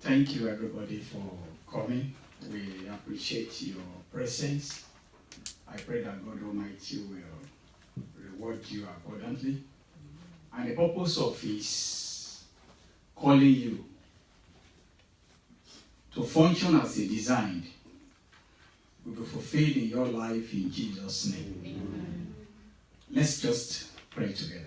Thank you, everybody, for coming. We appreciate your presence. I pray that God Almighty will reward you abundantly. And the purpose of His calling you to function as He designed will be fulfilled in your life in Jesus' name. Amen. Let's just pray together.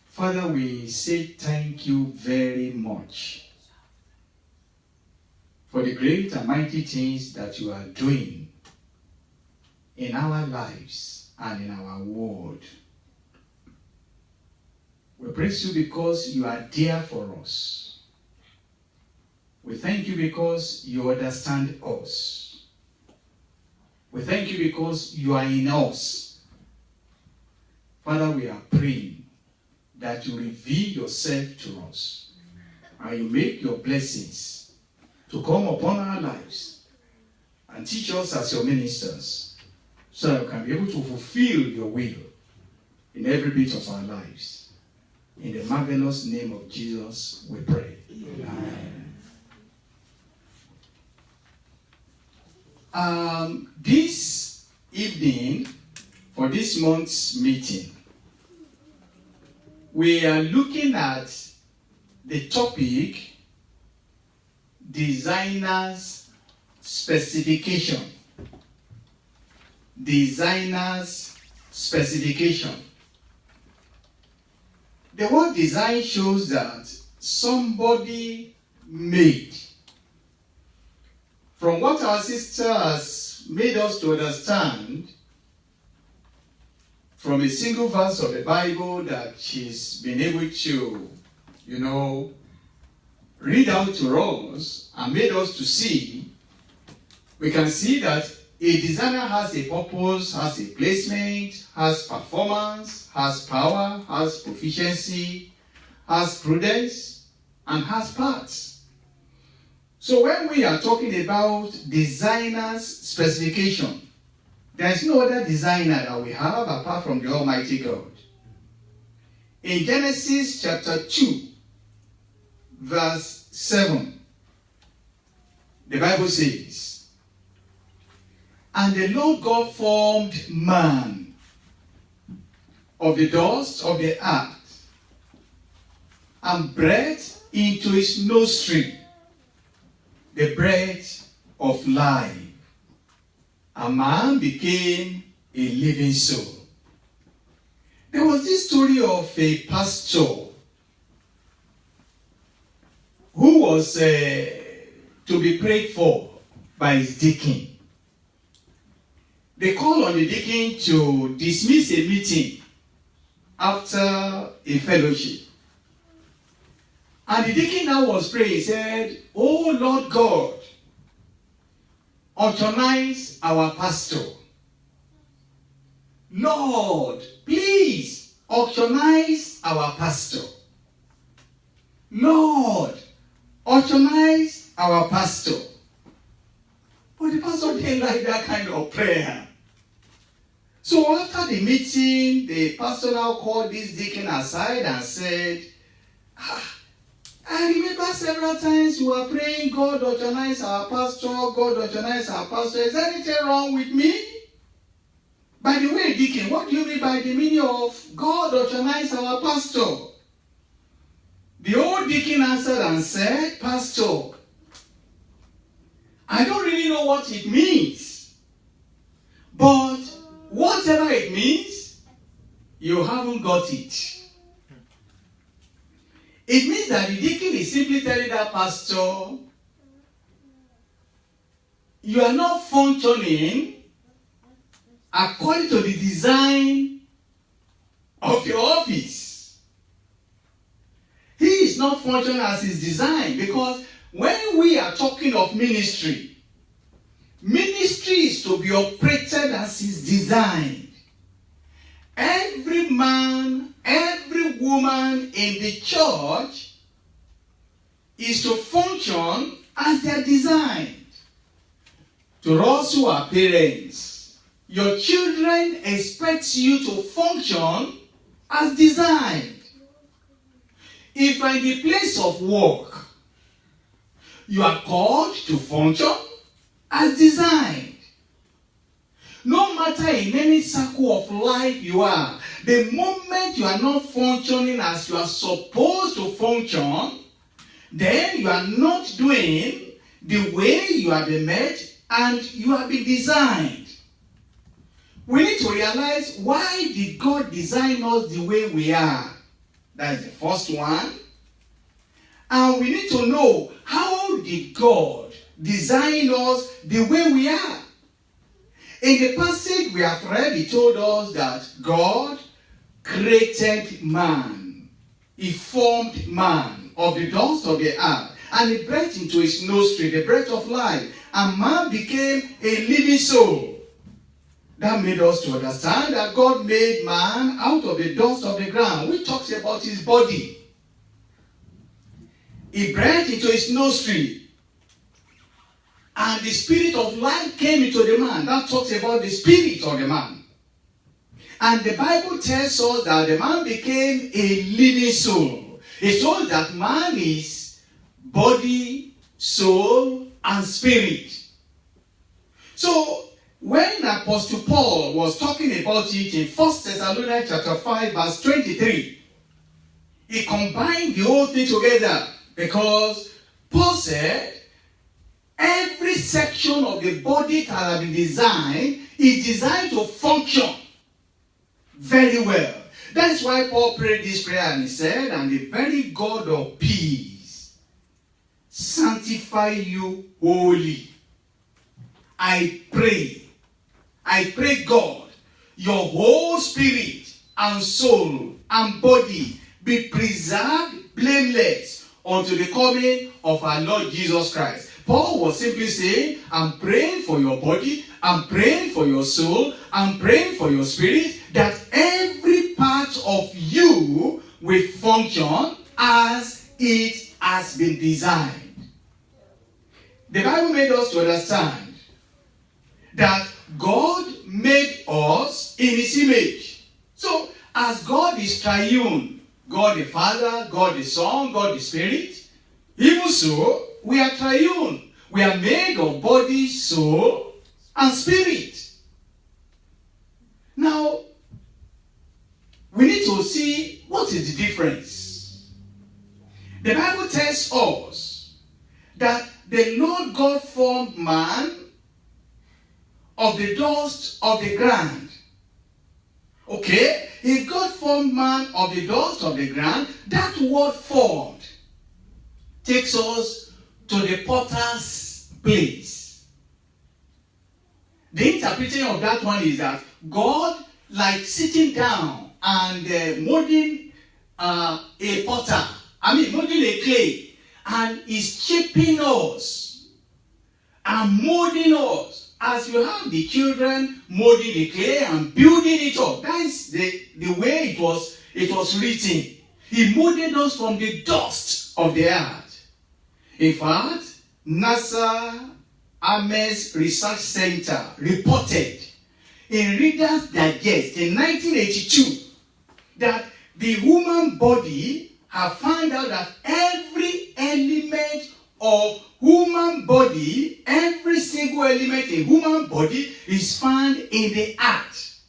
Father, we say thank you very much for the great and mighty things that you are doing in our lives and in our world. We praise you because you are there for us. We thank you because you understand us. We thank you because you are in us. Father, we are praying that you reveal yourself to us and you make your blessings to come upon our lives and teach us as your ministers so that we can be able to fulfill your will in every bit of our lives. In the marvelous name of Jesus, we pray. Amen. This evening, for this month's meeting, we are looking at the topic, designer's specification. Designer's specification. The word design shows that somebody made. From what our sister has made us to understand, from a single verse of the Bible that she's been able to, read out to us and made us to see, we can see that a designer has a purpose, has a placement, has performance, has power, has proficiency, has prudence, and has parts. So when we are talking about designer's specification, there is no other designer that we have apart from the Almighty God. In Genesis chapter 2, verse 7, the Bible says, "And the Lord God formed man of the dust of the earth and breathed into his nostril the breath of life. A man became a living soul." There was this story of a pastor who was to be prayed for by his deacon. They called on the deacon to dismiss a meeting after a fellowship. And the deacon now was praying. He said, "Oh Lord God, authorize our pastor. Lord, please authorize our pastor. Lord, authorize our pastor." But the pastor didn't like that kind of prayer. So after the meeting, the pastor now called this deacon aside and said, "I remember several times you were praying, God authorize our pastor, God authorize our pastor. Is there anything wrong with me?" By the way, deacon, what do you mean by the meaning of God authorize our pastor? The old deacon answered and said, "Pastor, I don't really know what it means. But whatever it means, you haven't got it." It means that the deacon is simply telling that pastor, you are not functioning according to the design of your office. He is not functioning as his design, because when we are talking of ministry, ministry is to be operated as his design. Every man, every woman in the church is to function as they are designed. To us who are parents, your children expect you to function as designed. If you are in the place of work, you are called to function as designed. No matter in any circle of life you are, the moment you are not functioning as you are supposed to function, then you are not doing the way you have been made and you have been designed. We need to realize, why did God design us the way we are? That is the first one. And we need to know, how did God design us the way we are? In the passage we have read, he told us that God created man. He formed man of the dust of the earth, and he breathed into his nostril the breath of life, and man became a living soul. That made us to understand that God made man out of the dust of the ground, which talks about his body. He breathed into his nostril, and the spirit of life came into the man. That talks about the spirit of the man. And the Bible tells us that the man became a living soul. It shows that man is body, soul, and spirit. So, when Apostle Paul was talking about it in 1 Thessalonians chapter 5, verse 23, he combined the whole thing together, because Paul said, every section of the body that has been designed is designed to function very well. That is why Paul prayed this prayer, and he said, and the very God of peace sanctify you wholly. I pray God, your whole spirit and soul and body be preserved blameless unto the coming of our Lord Jesus Christ. Paul was simply saying, I'm praying for your body, I'm praying for your soul, I'm praying for your spirit, that every part of you will function as it has been designed. The Bible made us to understand that God made us in his image. So, as God is triune, God the Father, God the Son, God the Spirit, even so, we are triune. We are made of body, soul, and spirit. Now, we need to see what is the difference. The Bible tells us that the Lord God formed man of the dust of the ground. Okay? If God formed man of the dust of the ground, that word formed takes us to the potter's place. The interpretation of that one is that God, like sitting down and molding a potter, molding a clay, and is shaping us and molding us. As you have the children molding the clay and building it up. That is the way it was written. He molded us from the dust of the earth. In fact, NASA Ames Research Center reported in Reader's Digest in 1982 that the human body have found out that every element of human body, every single element in human body is found in the earth.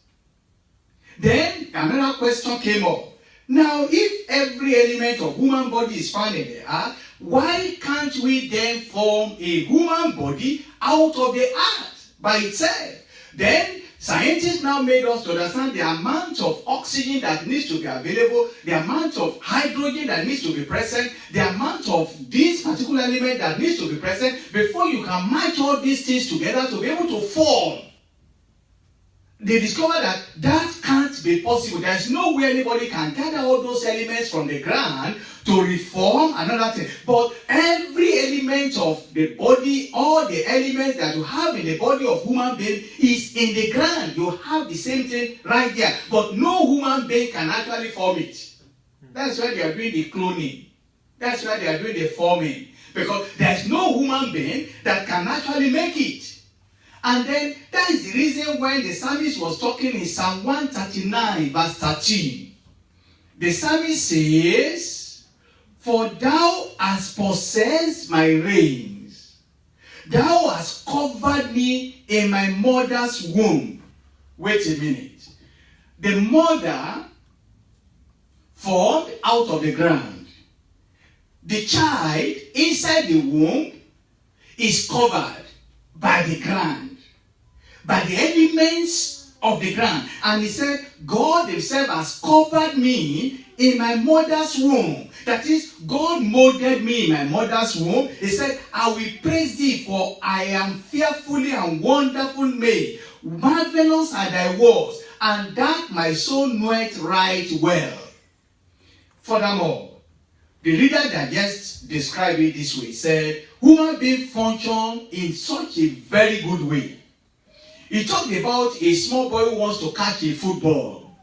Then another question came up. Now, if every element of human body is found in the earth, why can't we then form a human body out of the earth by itself? Then scientists now made us to understand the amount of oxygen that needs to be available, the amount of hydrogen that needs to be present, the amount of this particular element that needs to be present before you can match all these things together to be able to form. They discovered that that can't be possible. There's no way anybody can gather all those elements from the ground to reform another thing. But every element of the body, all the elements that you have in the body of human being is in the ground. You have the same thing right there. But no human being can actually form it. That's why they are doing the cloning. That's why they are doing the forming. Because there's no human being that can actually make it. And then that is the reason when the psalmist was talking in Psalm 139 verse 13. The psalmist says, for thou hast possessed my reins. Thou hast covered me in my mother's womb. Wait a minute. The mother formed out of the ground. The child inside the womb is covered by the ground, by the elements of the ground. And he said, God himself has covered me in my mother's womb. That is, God molded me in my mother's womb. He said, I will praise thee, for I am fearfully and wonderfully made. Marvelous are thy works, and that my soul knoweth right well. Furthermore, the reader that just described it this way said, human being function in such a very good way. He talked about a small boy who wants to catch a football.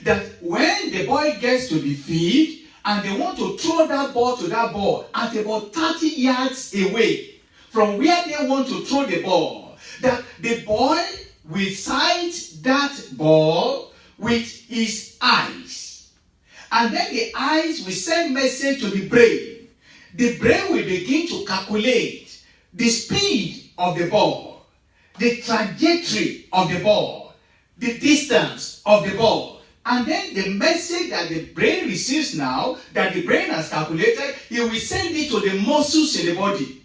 That when the boy gets to the field and they want to throw that ball to that ball at about 30 yards away from where they want to throw the ball, that the boy will sight that ball with his eyes. And then the eyes will send message to the brain. The brain will begin to calculate the speed of the ball, the trajectory of the ball, the distance of the ball. And then the message that the brain receives now, that the brain has calculated, he will send it to the muscles in the body.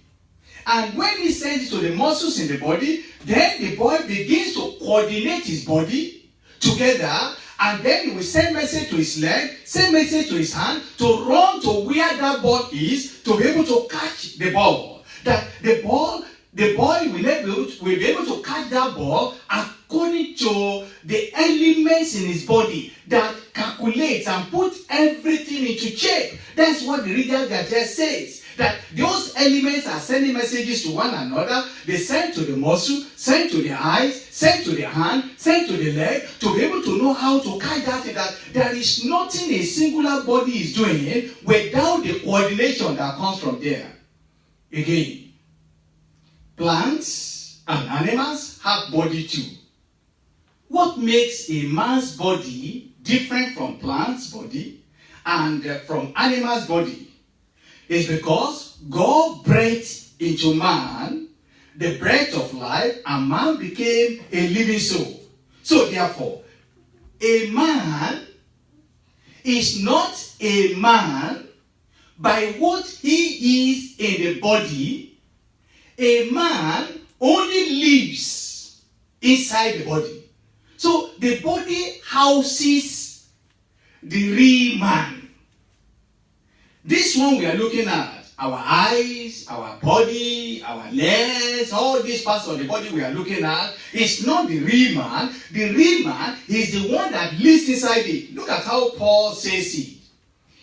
And when he sends it to the muscles in the body, then the boy begins to coordinate his body together, and then he will send message to his leg, send message to his hand, to run to where that ball is, to be able to catch the ball. That the boy will be able to catch that ball according to the elements in his body that calculates and put everything into shape. That's what the reader just says. That those elements are sending messages to one another. They send to the muscle, send to the eyes, send to the hand, send to the leg, to be able to know how to catch that there is nothing a singular body is doing without the coordination that comes from there. Again, plants and animals have body too. What makes a man's body different from plant's body and from animal's body is because God breathed into man the breath of life, and man became a living soul. So therefore, a man is not a man by what he is in the body. A man only lives inside the body. So the body houses the real man. This one we are looking at, our eyes, our body, our legs, all these parts of the body we are looking at, is not the real man. The real man is the one that lives inside it. Look at how Paul says it.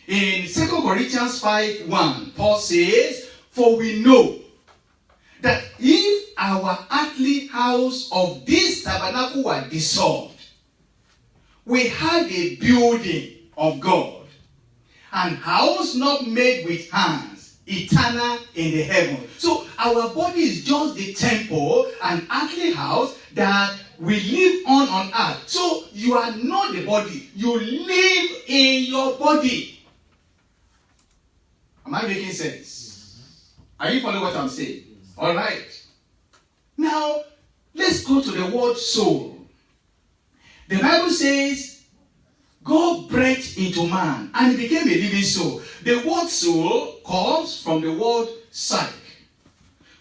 In 2 Corinthians 5:1, Paul says, for we know that if our earthly house of this tabernacle were dissolved, we had a building of God, and house not made with hands, eternal in the heaven. So our body is just the temple, an earthly house that we live on earth. So you are not the body. You live in your body. Am I making sense? Are you following what I'm saying? All right. Now, let's go to the word soul. The Bible says, God breathed into man and he became a living soul. The word soul comes from the word psyche,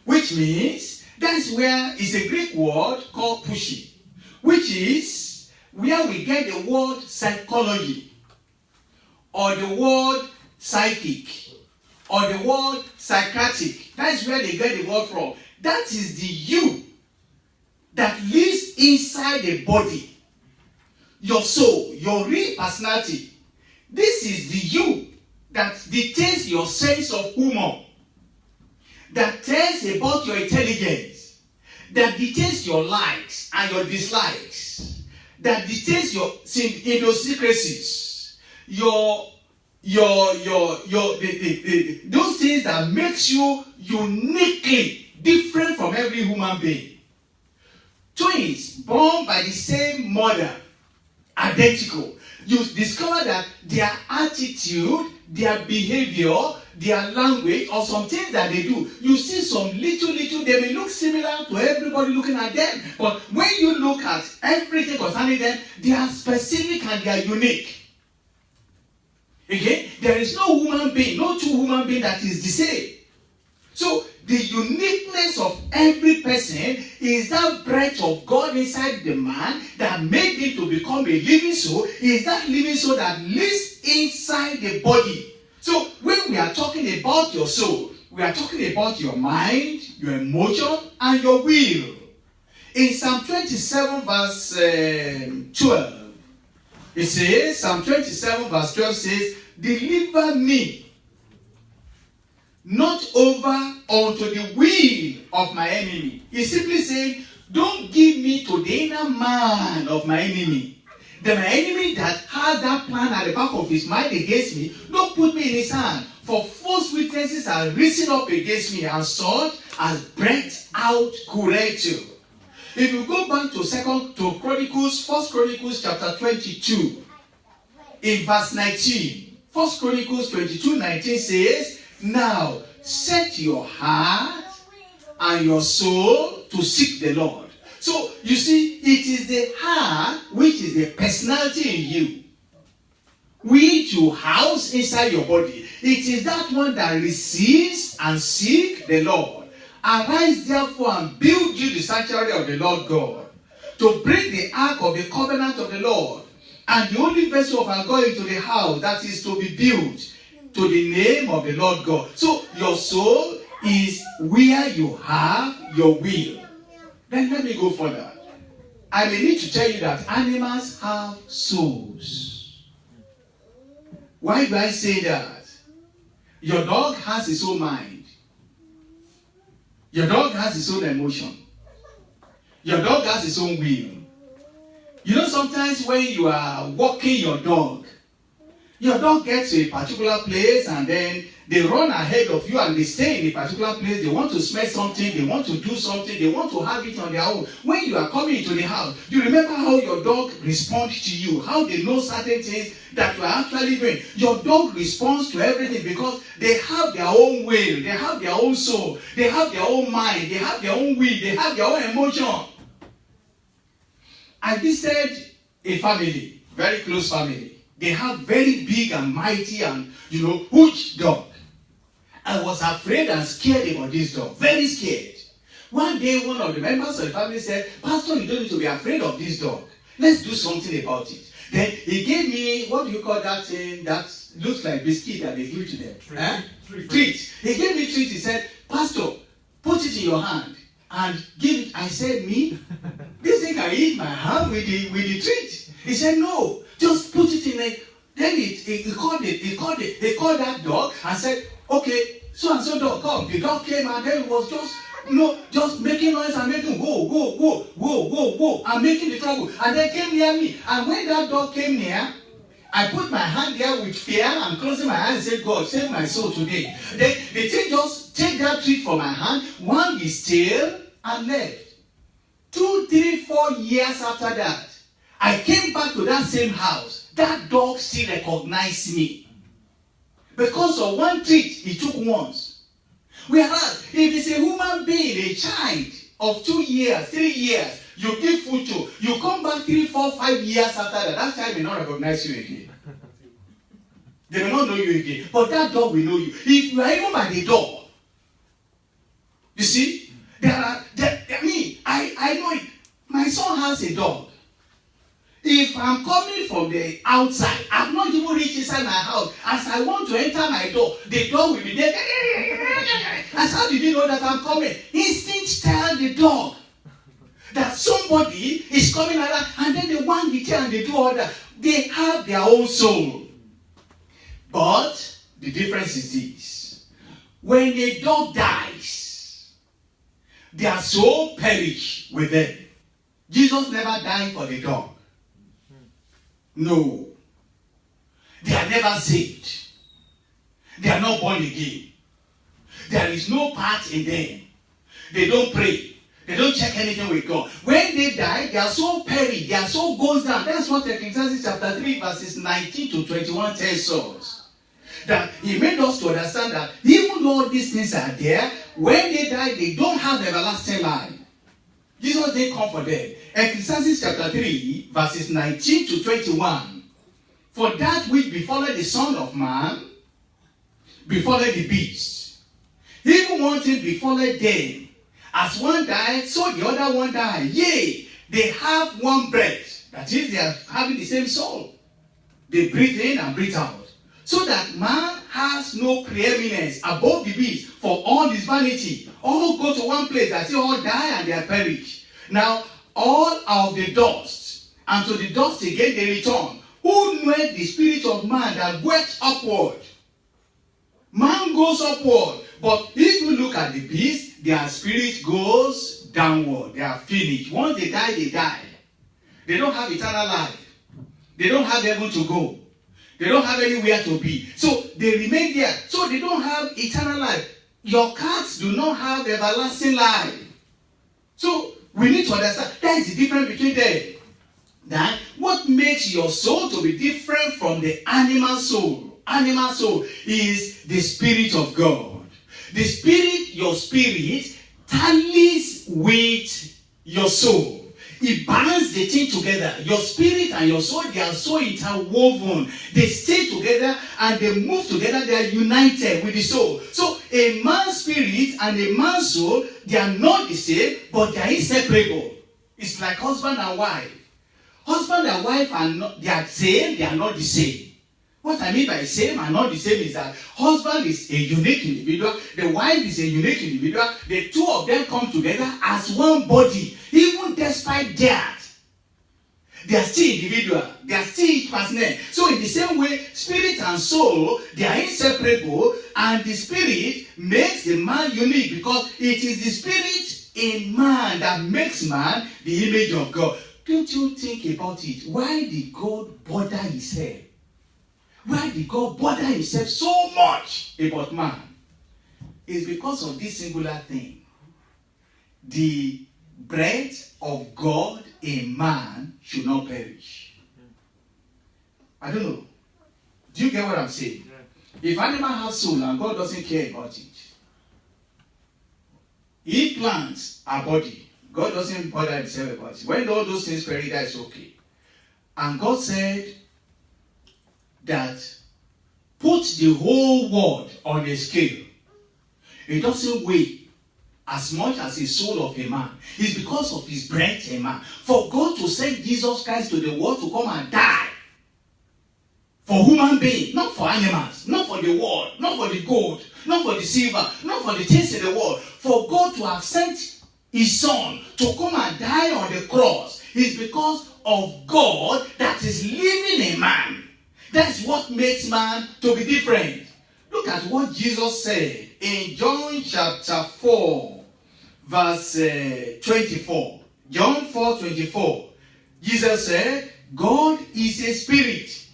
which means that's where is a Greek word called pushi, which is where we get the word psychology, or the word psychic, or the word psychiatric. That's where they get the word from. That is the you that lives inside the body. Your soul, your real personality. This is the you that dictates your sense of humor, that tells about your intelligence, that dictates your likes and your dislikes, that dictates your idiosyncrasies, those things that makes you uniquely different from every human being. Twins born by the same mother, identical. you discover that their attitude, their behavior, their language, or some things that they do, you see some little, they may look similar to everybody looking at them. But when you look at everything concerning them, they are specific and they are unique. Okay? There is no human being, no two human beings that is the same. So, the uniqueness of every person is that breath of God inside the man that made him to become a living soul, is that living soul that lives inside the body. So, when we are talking about your soul, we are talking about your mind, your emotion, and your will. In Psalm 27 verse 12, it says, Psalm 27 verse 12 says, deliver me not over unto the will of my enemy. He's simply saying, don't give me to the inner man of my enemy. My enemy that has that plan at the back of his mind against me, don't put me in his hand. For false witnesses are risen up against me, and such as breath out corrective. If you go back to Chronicles, 1 Chronicles chapter 22, in verse 19, 1 Chronicles 22:19 says, now set your heart and your soul to seek the Lord. So you see, it is the heart which is the personality in you, which you house inside your body. It is that one that receives and seeks the Lord. Arise therefore and build you the sanctuary of the Lord God, to bring the ark of the covenant of the Lord, and the only vessel of our God into the house that is to be built, to the name of the Lord God. So your soul is where you have your will. Then let me go further. I may need to tell you that animals have souls. Why do I say that? Your dog has his own mind. Your dog has his own emotion. Your dog has his own will. You know, sometimes when you are walking your dog gets to a particular place and then they run ahead of you and they stay in a particular place. They want to smell something, they want to do something, they want to have it on their own. When you are coming into the house, do you remember how your dog responds to you? How they know certain things that you are actually doing? Your dog responds to everything because they have their own will, they have their own soul, they have their own mind, they have their own will, they have their own emotion. I visited a family, very close family. They have very big and mighty and, huge dog. I was afraid and scared about this dog. Very scared. One day, one of the members of the family said, Pastor, you don't need to be afraid of this dog. Let's do something about it. Then he gave me, what do you call that thing that looks like biscuit that they give to them? Treat. He gave me treat. He said, Pastor, put it in your hand and give it. I said, me? This thing can eat my hand with the treat. He said, no, just put it in a... Then he called that dog and said, okay, so and so dog, come. The dog came and then it was just making noise and making go, and making the trouble. And then came near me. And when that dog came near, I put my hand there with fear and closing my eyes and said, God, save my soul today. Then the thing just take that treat from my hand, wag his tail and left. 2, 3, 4 years after that, I came back to that same house. That dog still recognized me. Because of one treat he took once. Whereas, if it's a human being, a child of 2 years, 3 years, you give food to, you come back 3, 4, 5 years after that child may not recognize you again. They may not know you again. But that dog will know you. If you are even by the door, you see, I know it. My son has a dog. If I'm coming from the outside, I've not even reached inside my house. As I want to enter my door, the dog will be there. As how did you know that I'm coming? Instinct tell the dog that somebody is coming like that, and then they want the tail and they do all that. They have their own soul. But the difference is this. When a dog dies, their soul perish with them. Jesus never died for the dog. No. They are never saved. They are not born again. There is no part in them. They don't pray. They don't check anything with God. When they die, their soul perishes, their soul goes down. That's what Ecclesiastes chapter 3 verses 19 to 21 tells us. That he made us to understand that even though these things are there, when they die, they don't have everlasting life. Jesus didn't come for them. Ecclesiastes chapter 3 verses 19 to 21. For that which befalleth the Son of Man, befalleth the beast. Even one thing befalleth them. As one died, so the other one died. Yea, they have one breath. That is, they are having the same soul. They breathe in and breathe out. So that man has no preeminence above the beast, for all is vanity. All go to one place, that they all die and they are perish. Now, all are of the dust, and to the dust again they return. Who knoweth the spirit of man that goeth upward? Man goes upward. But if you look at the beast, their spirit goes downward. They are finished. Once they die, they die. They don't have eternal life. They don't have heaven to go. They don't have anywhere to be. So they remain there. So they don't have eternal life. Your cats do not have everlasting life. So we need to understand that is the difference between them. That what makes your soul to be different from the animal soul? Animal soul is the Spirit of God. The Spirit, your spirit, tallies with your soul. It binds the thing together. Your spirit and your soul, they are so interwoven. They stay together and they move together. They are united with the soul. So a man's spirit and a man's soul, they are not the same, but they are inseparable. It's like husband and wife. Husband and wife are not, they are same, they are not the same. What I mean by same and not the same is that husband is a unique individual, the wife is a unique individual, the two of them come together as one body. Even despite that, they are still individual, they are still each person. So in the same way, spirit and soul, they are inseparable, and the spirit makes the man unique because it is the spirit in man that makes man the image of God. Don't you think about it? Why did God bother himself? Why did God bother himself so much about man? It's because of this singular thing. The breath of God in man should not perish. I don't know. Do you get what I'm saying? If animal has soul and God doesn't care about it. If plants are body, God doesn't bother himself about it. When all those things perish, that's okay. And God said that put the whole world on a scale. It doesn't weigh as much as the soul of a man. It's because of his breath in man. For God to send Jesus Christ to the world to come and die for human beings, not for animals, not for the world, not for the gold, not for the silver, not for the things in the world. For God to have sent his son to come and die on the cross is because of God that is living in man. That's what makes man to be different. Look at what Jesus said in John chapter 4, verse 24. John 4:24. Jesus said, God is a spirit,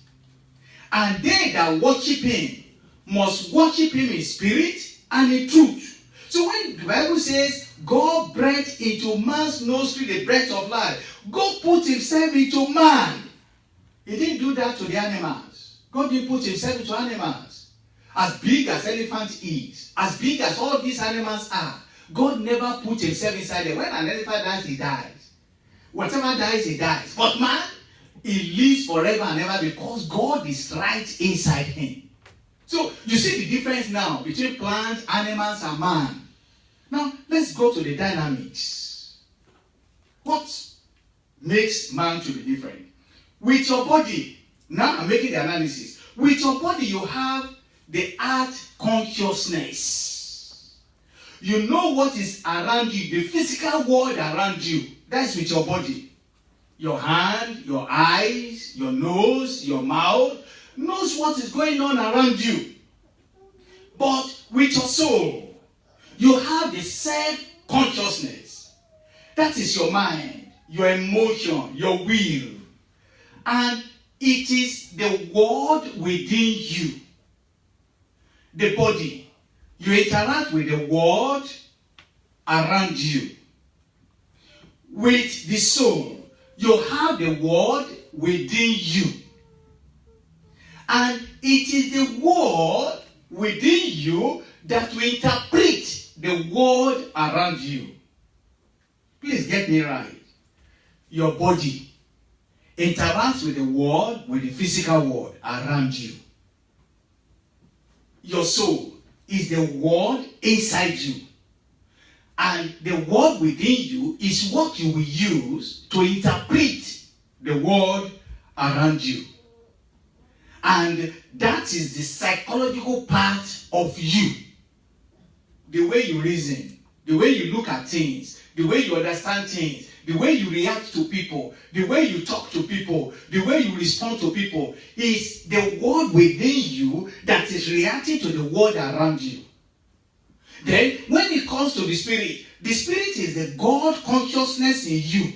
and they that worship him must worship him in spirit and in truth. So when the Bible says, God breathed into man's nostril the breath of life, God put himself into man. He didn't do that to the animals. God didn't put himself into animals. As big as elephant is, as big as all these animals are, God never put himself inside them. When an elephant dies, he dies. Whatever dies, he dies. But man, he lives forever and ever because God is right inside him. So you see the difference now between plants, animals, and man. Now let's go to the dynamics. What makes man to be different? With your body, now I'm making the analysis. With your body, you have the heart consciousness. You know what is around you, the physical world around you. That's with your body. Your hand, your eyes, your nose, your mouth knows what is going on around you. But with your soul, you have the self-consciousness. That is your mind, your emotion, your will. And it is the world within you. The body. You interact with the world around you. with the soul. You have the word within you. And it is the word within you that will interpret the world around you. Please get me right. Your body interacts with the world, with the physical world around you. Your soul is the word inside you. And the word within you is what you will use to interpret the world around you. And that is the psychological part of you. The way you reason, the way you look at things, the way you understand things, the way you react to people, the way you talk to people, the way you respond to people is the word within you that is reacting to the world around you. Then, when it comes to the spirit is the God consciousness in you,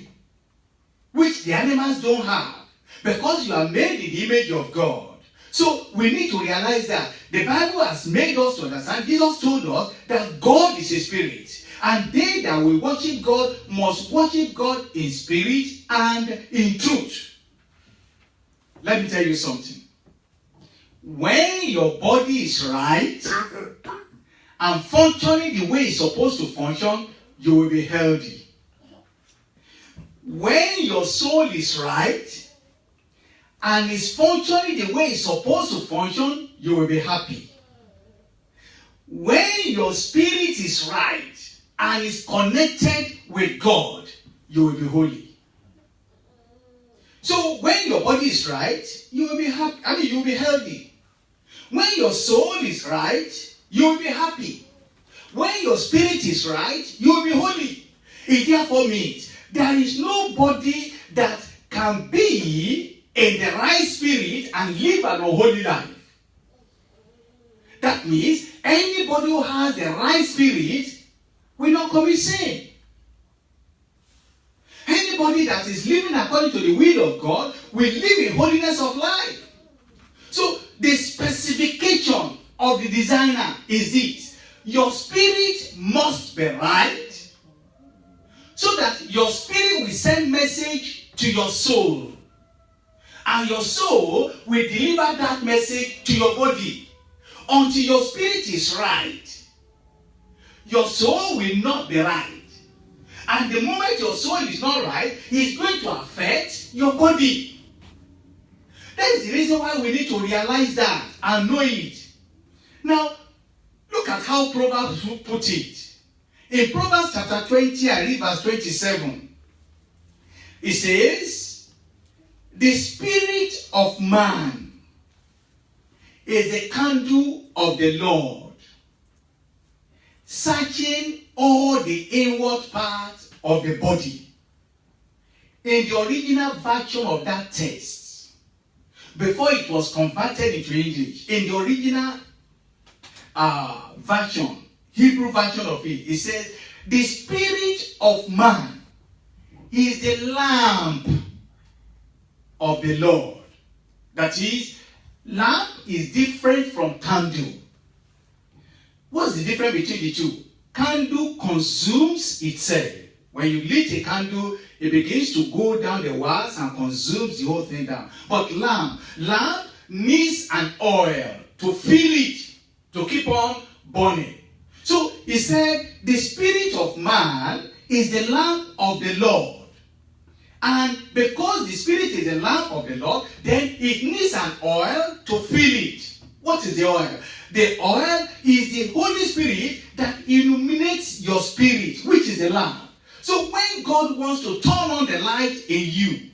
which the animals don't have, because you are made in the image of God. So, we need to realize that the Bible has made us to understand, Jesus told us that God is a spirit. And they that will worship God must worship God in spirit and in truth. Let me tell you something. When your body is right and functioning the way it's supposed to function, you will be healthy. When your soul is right and is functioning the way it's supposed to function, you will be happy. When your spirit is right and is connected with God, you will be holy. So when your body is right, you will be happy. You will be healthy. When your soul is right, you will be happy. When your spirit is right, you will be holy. It therefore means there is nobody that can be in the right spirit and live an unholy life. That means anybody who has the right spirit will not commit sin. Anybody that is living according to the will of God will live in holiness of life. So the specification of the designer is this: your spirit must be right, so that your spirit will send message to your soul, and your soul will deliver that message to your body. Until your spirit is right, your soul will not be right. And the moment your soul is not right, it's going to affect your body. That is the reason why we need to realize that and know it. Now, look at how Proverbs put it. In Proverbs chapter 20, I read verse 27. It says, "The spirit of man is the candle of the Lord, searching all the inward parts of the body." In the original version of that text, before it was converted into English, in the original version, Hebrew version of it, it says, "The spirit of man is the lamp of the Lord." That is, lamp is different from candle. What's the difference between the two? Candle consumes itself. When you lit a candle, it begins to go down the walls and consumes the whole thing down. But lamp needs an oil to fill it, to keep on burning. So he said, the spirit of man is the lamp of the Lord. And because the spirit is the lamp of the Lord, then it needs an oil to fill it. What is the oil? The oil is the Holy Spirit that illuminates your spirit, which is the lamp. So when God wants to turn on the light in you,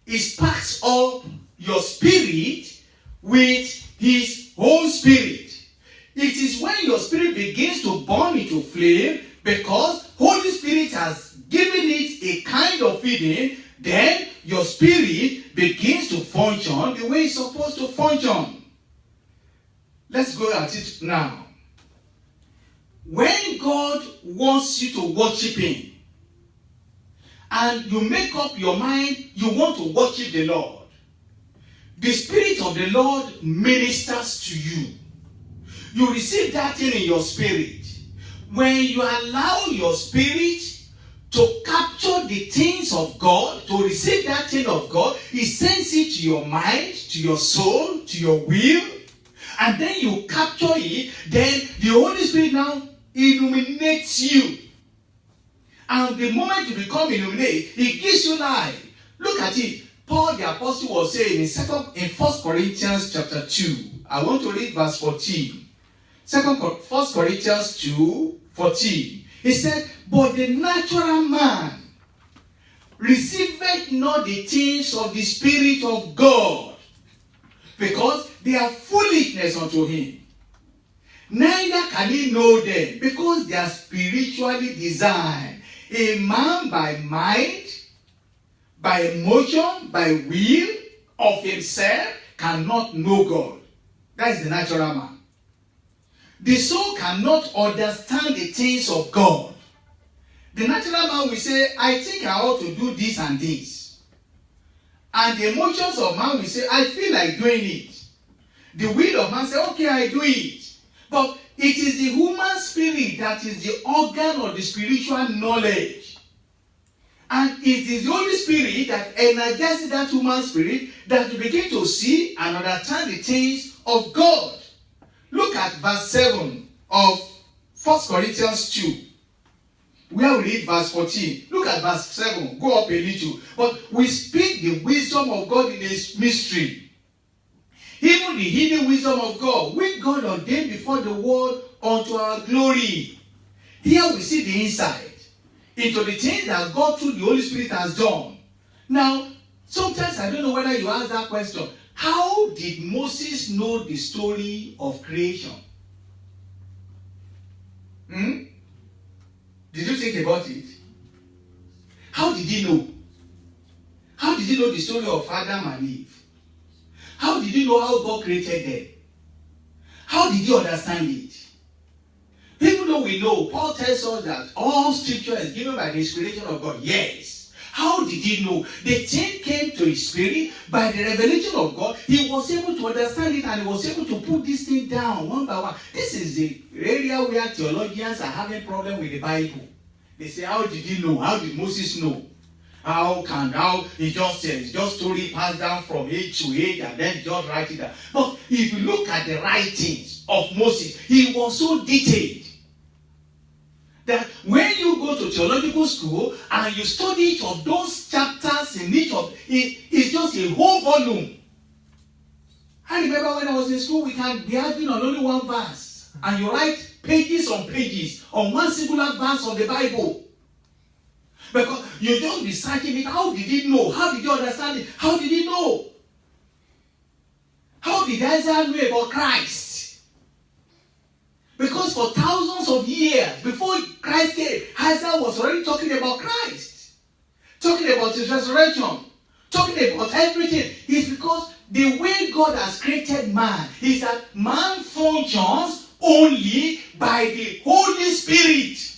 He sparks up your spirit with His own spirit. It is when your spirit begins to burn into flame, because Holy Spirit has given it a kind of feeding, then your spirit begins to function the way it's supposed to function. Let's go at it now. When God wants you to worship Him, and you make up your mind you want to worship the Lord, the Spirit of the Lord ministers to you. You receive that thing in your spirit. When you allow your spirit to capture the things of God, to receive that thing of God. He sends it to your mind, to your soul, to your will, and then you capture it. Then the Holy Spirit now illuminates you. And the moment you become illuminated, He gives you life. Look at it. Paul the Apostle was saying in 1 Corinthians chapter 2. I want to read verse 14. 1 Corinthians 2, 14. He said, but the natural man receiveth not the things of the Spirit of God, because they are foolishness unto him. Neither can he know them, because they are spiritually designed. A man by mind, by emotion, by will of himself cannot know God. That is the natural man. The soul cannot understand the things of God. The natural man will say, I think I ought to do this and this. And the emotions of man will say, I feel like doing it. The will of man say, okay, I do it. But it is the human spirit that is the organ of the spiritual knowledge. And it is the Holy Spirit that energizes that human spirit that you begin to see and understand the things of God. Look at verse 7 of 1 Corinthians 2. Where we read verse 14. Look at verse 7. Go up a little. But we speak the wisdom of God in His mystery. Even the hidden wisdom of God, which God ordained before the world unto our glory. Here we see the insight into the things that God through the Holy Spirit has done. Now, sometimes I don't know whether you ask that question. How did Moses know the story of creation? Did you think about it? How did he know? How did he know the story of Adam and Eve? How did he know how God created them? How did he understand it? Even though we know, Paul tells us that all scripture is given by the inspiration of God. Yes. How did he know? The thing came to his spirit by the revelation of God. He was able to understand it and he was able to put this thing down one by one. This is the area where theologians are having problem with the Bible. They say, how did he know? How did Moses know? How he just says, just story passed down from age to age and then just write it down. But if you look at the writings of Moses, he was so detailed that when you go to theological school and you study each of those chapters in each of it's just a whole volume. I remember when I was in school, we can be arguing on only one verse, and you write pages on pages on one singular verse of the Bible. Because you just be searching it. How did he know? How did you understand it? How did he know? How did Isaiah know about Christ? Because for thousands of years before Christ came, Isaiah was already talking about Christ. Talking about his resurrection. Talking about everything. It's because the way God has created man is that man functions only by the Holy Spirit.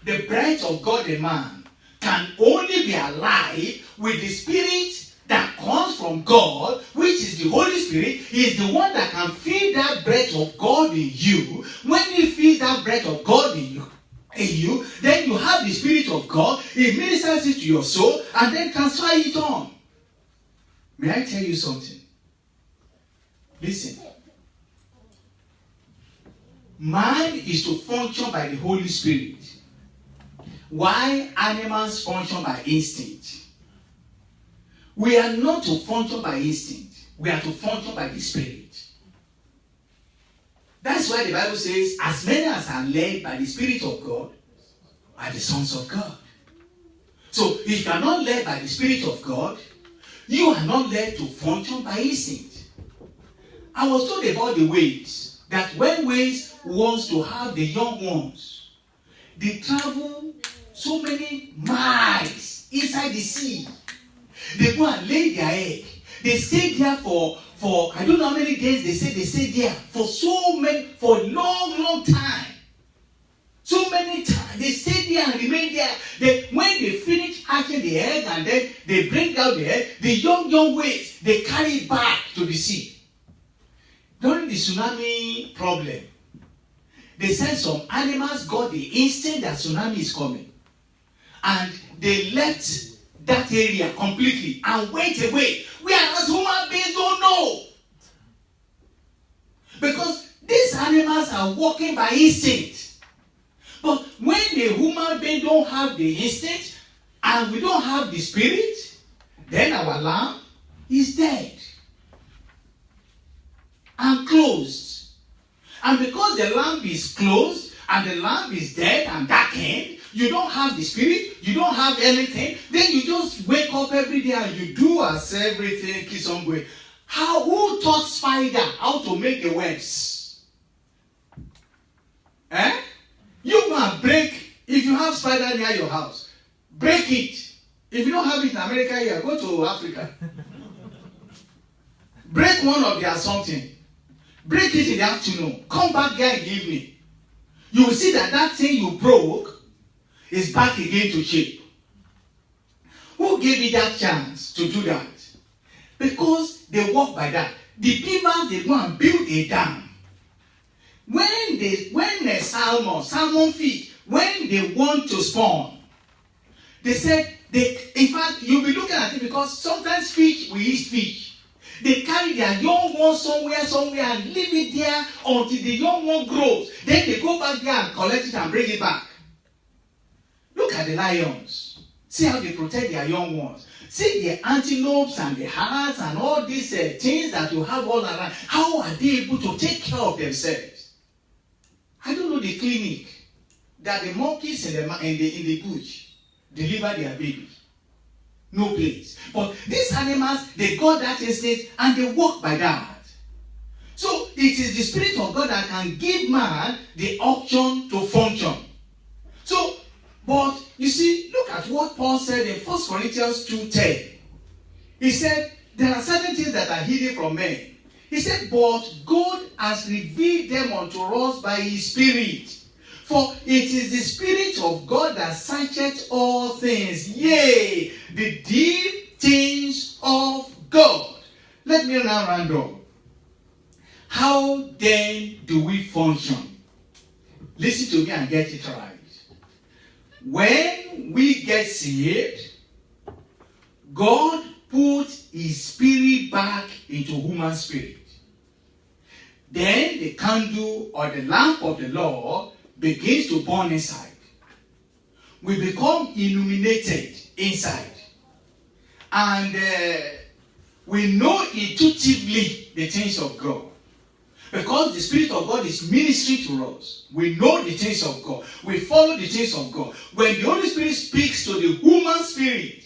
The breath of God in man can only be alive with the Spirit that comes from God, which is the Holy Spirit. He is the one that can feed that breath of God in you. When He feeds that breath of God in you, then you have the Spirit of God. He ministers it to your soul and then transfer it on. May I tell you something? Listen. Man is to function by the Holy Spirit. Why animals function by instinct? We are not to function by instinct. We are to function by the Spirit. That's why the Bible says, as many as are led by the Spirit of God are the sons of God. So if you are not led by the Spirit of God, you are not led to function by instinct. I was told about the waves, that when waves wants to have the young ones, they travel so many miles inside the sea. They go and lay their egg. They stay there for I don't know how many days they stay there for long time. So many times they stay there and remain there. When they finish hatching the egg and then they bring out the egg, the young waves, they carry it back to the sea. During the tsunami problem, they said some animals got the instinct that tsunami is coming. and they left that area completely and went away. Whereas human beings don't know. Because these animals are walking by instinct. But when the human being don't have the instinct and we don't have the spirit, then our lamp is dead and closed. And because the lamp is closed and the lamp is dead and darkened, you don't have the spirit, you don't have anything, then you just wake up every day and you do as everything keeps on going. Who taught spider how to make the webs? You go and break, if you have spider near your house, break it. If you don't have it in America here, go to Africa. Break one of their something. Break it in the afternoon. Come back there in the evening. You will see that that thing you broke is back again to shape. Who gave you that chance to do that? Because they walk by that. The beavers, they go and build a dam. When the salmon fish, when they want to spawn, they said, in fact, you'll be looking at it because sometimes fish, we eat fish. They carry their young one somewhere and leave it there until the young one grows. Then they go back there and collect it and bring it back. Look at the lions. See how they protect their young ones. See the antelopes and the hares and all these things that you have all around. How are they able to take care of themselves? I don't know the clinic that the monkeys in the bush deliver their babies. No place. But these animals, they got that instinct and they walk by that. So it is the Spirit of God that can give man the option to function. So, but you see, look at what Paul said in 1 Corinthians 2:10. He said, there are certain things that are hidden from men. He said, but God has revealed them unto us by his Spirit. For it is the Spirit of God that searcheth all things, yea, the deep things of God. Let me now round up. How then do we function? Listen to me and get it right. When we get saved, God put his spirit back into human spirit. Then the candle or the lamp of the Lord begins to burn inside. We become illuminated inside. And we know intuitively the things of God. Because the Spirit of God is ministering to us. We know the things of God. We follow the things of God. When the Holy Spirit speaks to the human spirit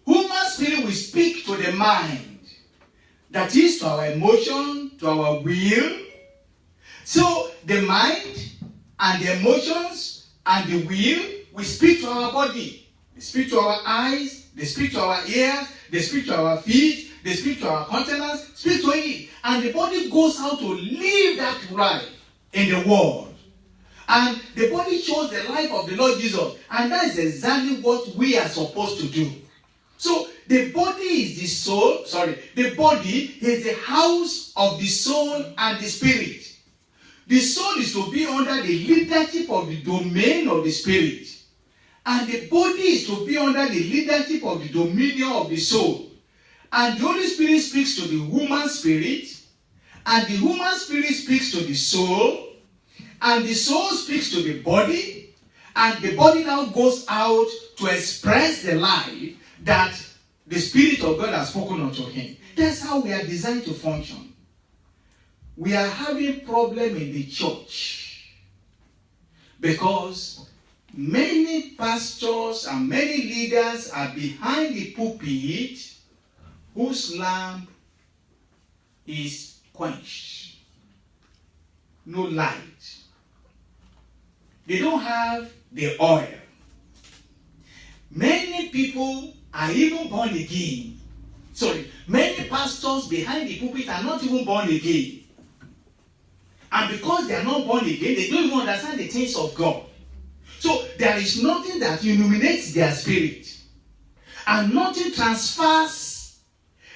will speak to the mind. That is to our emotion, to our will. So the mind and the emotions and the will speak to our body. They speak to our eyes, they speak to our ears, they speak to our feet, they speak to our countenance, speak to it. And the body goes out to live that life in the world. And the body shows the life of the Lord Jesus. And that is exactly what we are supposed to do. So the body is the soul, the body is the house of the soul and the spirit. The soul is to be under the leadership of the domain of the spirit. And the body is to be under the leadership of the dominion of the soul. And the Holy Spirit speaks to the human spirit. And the human spirit speaks to the soul. And the soul speaks to the body. And the body now goes out to express the life that the Spirit of God has spoken unto him. That's how we are designed to function. We are having problem in the church because many pastors and many leaders are behind the pulpit whose lamp is quenched. No light. They don't have the oil. Many people are even born again. Many pastors behind the pulpit are not even born again. And because they are not born again, they don't even understand the things of God. So there is nothing that illuminates their spirit. And nothing transfers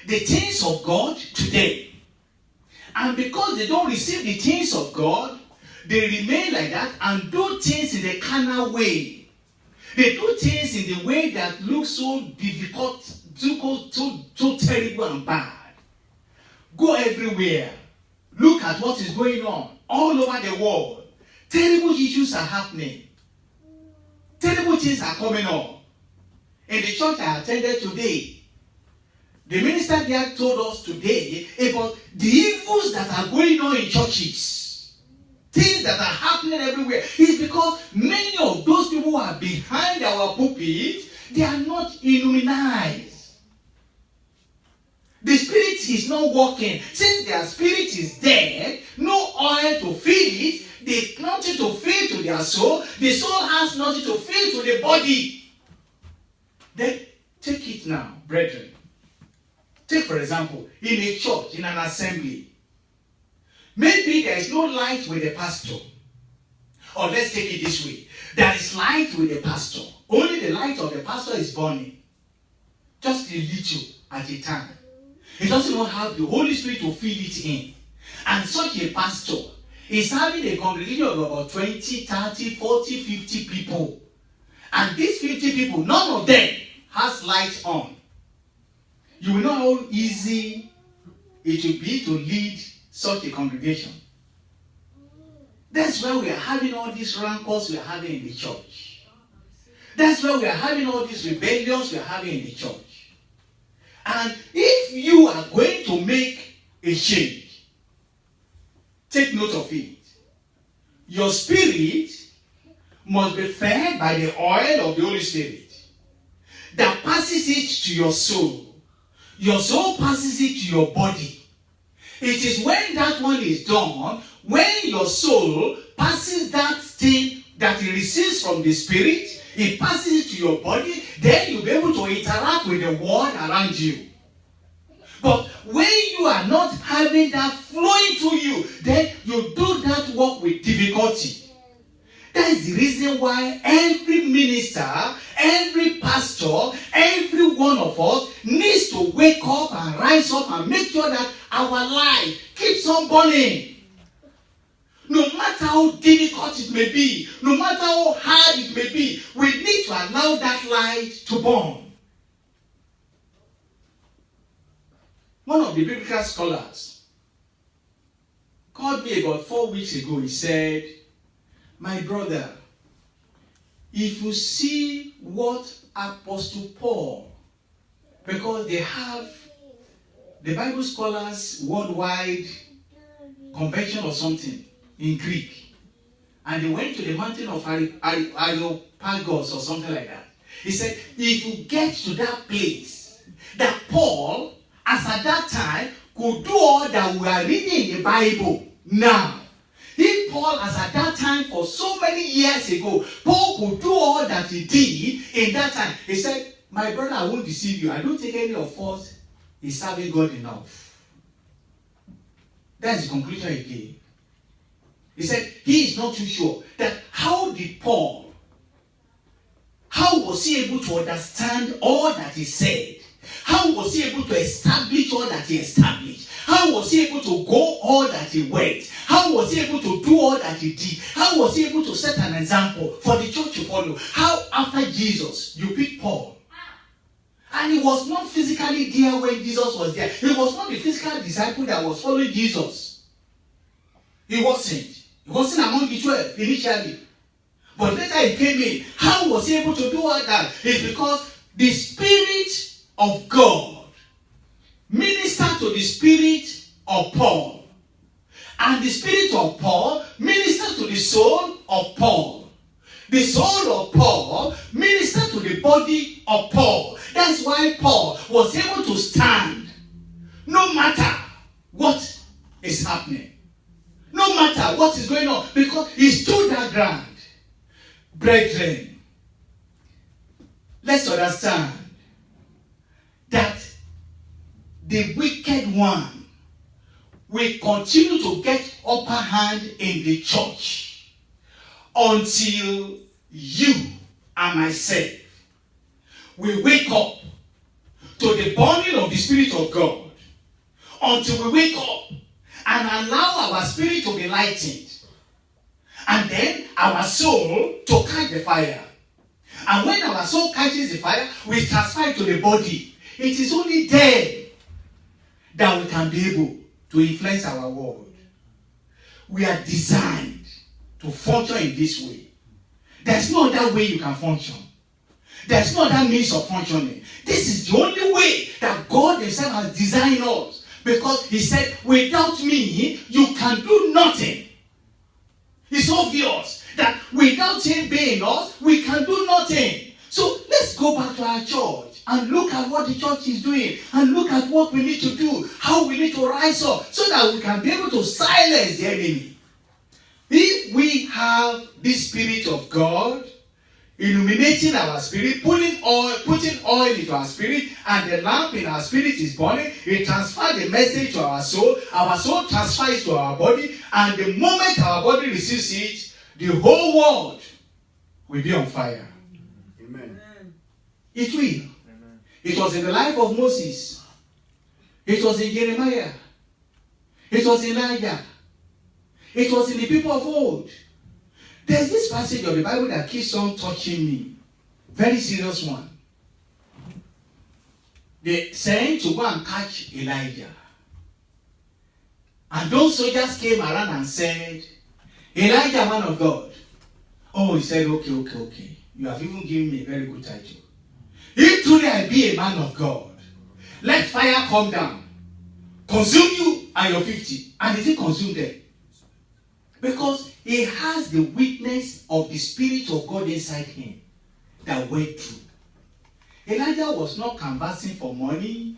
the things of God to them. And because they don't receive the things of God, they remain like that and do things in a carnal way. They do things in the way that looks so difficult, so terrible and bad. Go everywhere. Look at what is going on all over the world. Terrible issues are happening. Terrible things are coming up. In the church I attended today, the minister there told us today about the evils that are going on in churches. Things that are happening everywhere. It's because many of those people who are behind our pulpit, they are not illuminized. The spirit is not working. Since their spirit is dead, no oil to feed it, there's nothing to feed to their soul. The soul has nothing to feed to the body. Then take it now, brethren. Take, for example, in a church, in an assembly. Maybe there is no light with the pastor. Or let's take it this way. There is light with the pastor. Only the light of the pastor is burning. Just a little at a time. He doesn't not have the Holy Spirit to fill it in. And such a pastor is having a congregation of about 20, 30, 40, 50 people. And these 50 people, none of them has light on. You will know how easy it will be to lead such a congregation. That's why we are having all these rancors we are having in the church. That's why we are having all these rebellions we are having in the church. And if you are going to make a change, take note of it. Your spirit must be fed by the oil of the Holy Spirit that passes it to your soul. Your soul passes it to your body. It is when that one is done, when your soul passes that thing that it receives from the spirit, it passes it to your body, then you'll be able to interact with the world around you. But when you are not having that flowing through you, then you do that work with difficulty. That is the reason why every minister, every pastor, every one of us needs to wake up and rise up and make sure that our life keeps on burning. No matter how difficult it may be, no matter how hard it may be, we need to allow that light to burn. One of the biblical scholars called me about 4 weeks ago. He said, "My brother, if you see what Apostle Paul," because they have the Bible scholars worldwide convention or something in Greek, and they went to the mountain of Areopagus or something like that. He said, if you get to that place, that Paul, as at that time, could do all that we are reading in the Bible now. If Paul, as at that time, for so many years ago, Paul could do all that he did in that time. He said, "My brother, I won't deceive you. I don't think any of us is serving God enough." That's the conclusion he gave. He said, he is not too sure that how was he able to understand all that he said? How was he able to establish all that he established? How was he able to go all that he went? How was he able to do all that he did? How was he able to set an example for the church to follow? How after Jesus, you pick Paul. And he was not physically there when Jesus was there. He was not the physical disciple that was following Jesus. He wasn't. He wasn't among the 12 initially. But later he came in. How was he able to do all that? It's because the Spirit of God ministered to the spirit of Paul. And the spirit of Paul ministered to the soul of Paul. The soul of Paul ministered to the body of Paul. That's why Paul was able to stand no matter what is happening. No matter what is going on. Because he stood that ground. Brethren, let's understand that the wicked one will continue to get upper hand in the church until you and myself will wake up to the burning of the Spirit of God, until we wake up and allow our spirit to be lightened, and then our soul to catch the fire. And when our soul catches the fire, we transfer it to the body. It is only there that we can be able to influence our world. We are designed to function in this way. There's no other way you can function. There's no other means of functioning. This is the only way that God himself has designed us. Because he said, without me, you can do nothing. It's obvious that without him being us, we can do nothing. So let's go back to our church and look at what the church is doing and look at what we need to do, how we need to rise up so that we can be able to silence the enemy. If we have this Spirit of God illuminating our spirit, putting oil into our spirit, and the lamp in our spirit is burning, it transfers the message to our soul transfers to our body, and the moment our body receives it, the whole world will be on fire. Amen. It will. Amen. It was in the life of Moses. It was in Jeremiah. It was in Elijah. It was in the people of old. There's this passage of the Bible that keeps on touching me. Very serious one. They sent to go and catch Elijah. And those soldiers came around and said, Elijah, man of God. Oh, he said, okay. You have even given me a very good title. If truly I be a man of God, let fire come down, consume you and your 50. And it did consume them. Because he has the witness of the Spirit of God inside him that went through. Elijah was not conversing for money.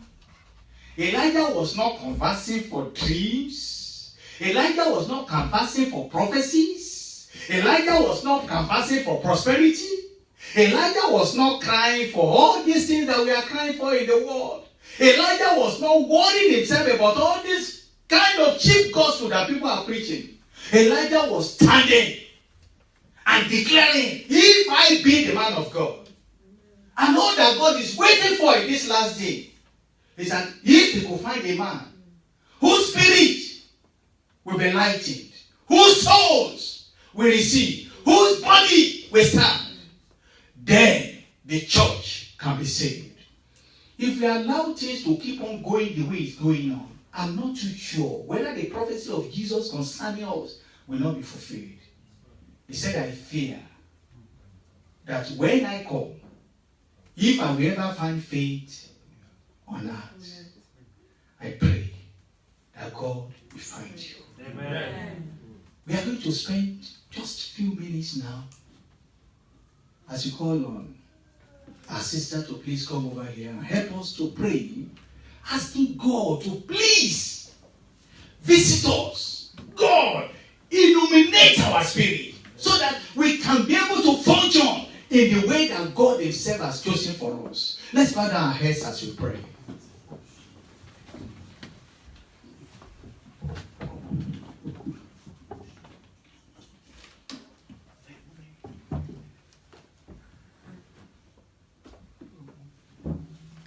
Elijah was not conversing for dreams. Elijah was not conversing for prophecies. Elijah was not conversing for prosperity. Elijah was not crying for all these things that we are crying for in the world. Elijah was not worrying himself about all this kind of cheap gospel that people are preaching. Elijah was standing and declaring, if I be the man of God, and all that God is waiting for in this last day is that if he could find a man whose spirit will be lightened, whose souls will receive, whose body will stand, then the church can be saved. If we allow things to keep on going the way it's going on, I'm not too sure whether the prophecy of Jesus concerning us will not be fulfilled. He said, I fear that when I come, if I will ever find faith on earth, I pray that God will find you. Amen. We are going to spend just a few minutes now as you call on our sister to please come over here and help us to pray, asking God to please visit us. God, illuminate our spirit so that we can be able to function in the way that God himself has chosen for us. Let's bow down our heads as we pray.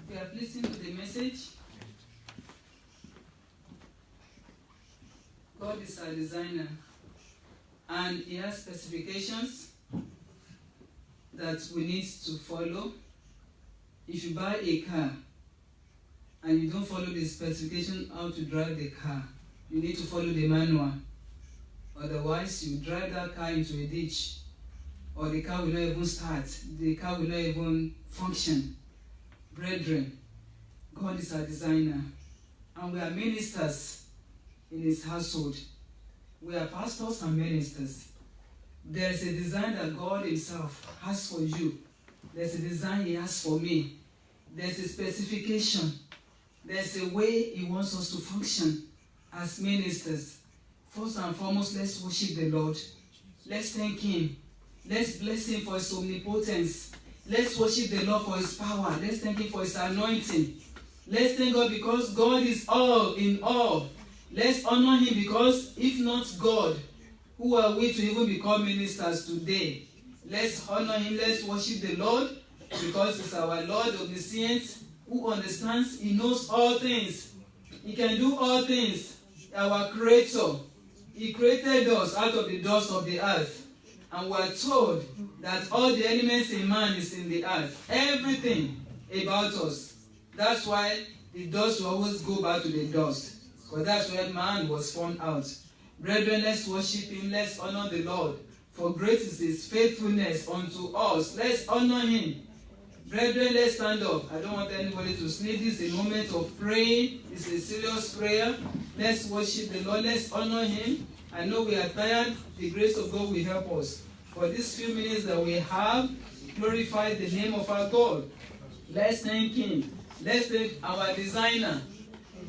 We have listened to the message. God is our designer, and he has specifications that we need to follow. If you buy a car and you don't follow the specification how to drive the car, you need to follow the manual. Otherwise, you drive that car into a ditch, or the car will not even start, the car will not even function. Brethren, God is our designer, and we are ministers in his household. We are pastors and ministers. There is a design that God himself has for you. There's a design he has for me. There's a specification. There's a way he wants us to function as ministers. First and foremost, let's worship the Lord. Let's thank him. Let's bless him for his omnipotence. Let's worship the Lord for his power. Let's thank him for his anointing. Let's thank God because God is all in all. Let's honor him because if not God, who are we to even become ministers today? Let's honor him. Let's worship the Lord because he's our Lord omniscient, who understands. He knows all things. He can do all things. Our creator. He created us out of the dust of the earth. And we are told that all the elements in man is in the earth. Everything about us. That's why the dust will always go back to the dust. Because that's where man was formed out. Brethren, let's worship him. Let's honor the Lord. For great is his faithfulness unto us. Let's honor him. Brethren, let's stand up. I don't want anybody to sleep. This is a moment of praying. It's a serious prayer. Let's worship the Lord. Let's honor him. I know we are tired. The grace of God will help us. For these few minutes that we have, glorify the name of our God. Let's thank him. Let's thank our designer.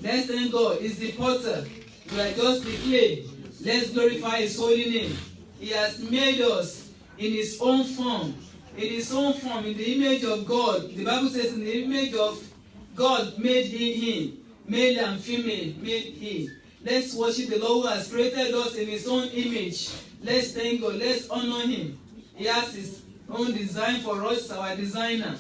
Let's thank God. He's the potter. We are just the clay. Let's glorify his holy name. He has made us in his own form. In his own form, in the image of God. The Bible says in the image of God made him. Male and female made him. Let's worship the Lord who has created us in his own image. Let's thank God. Let's honor him. He has his own design for us, our designer.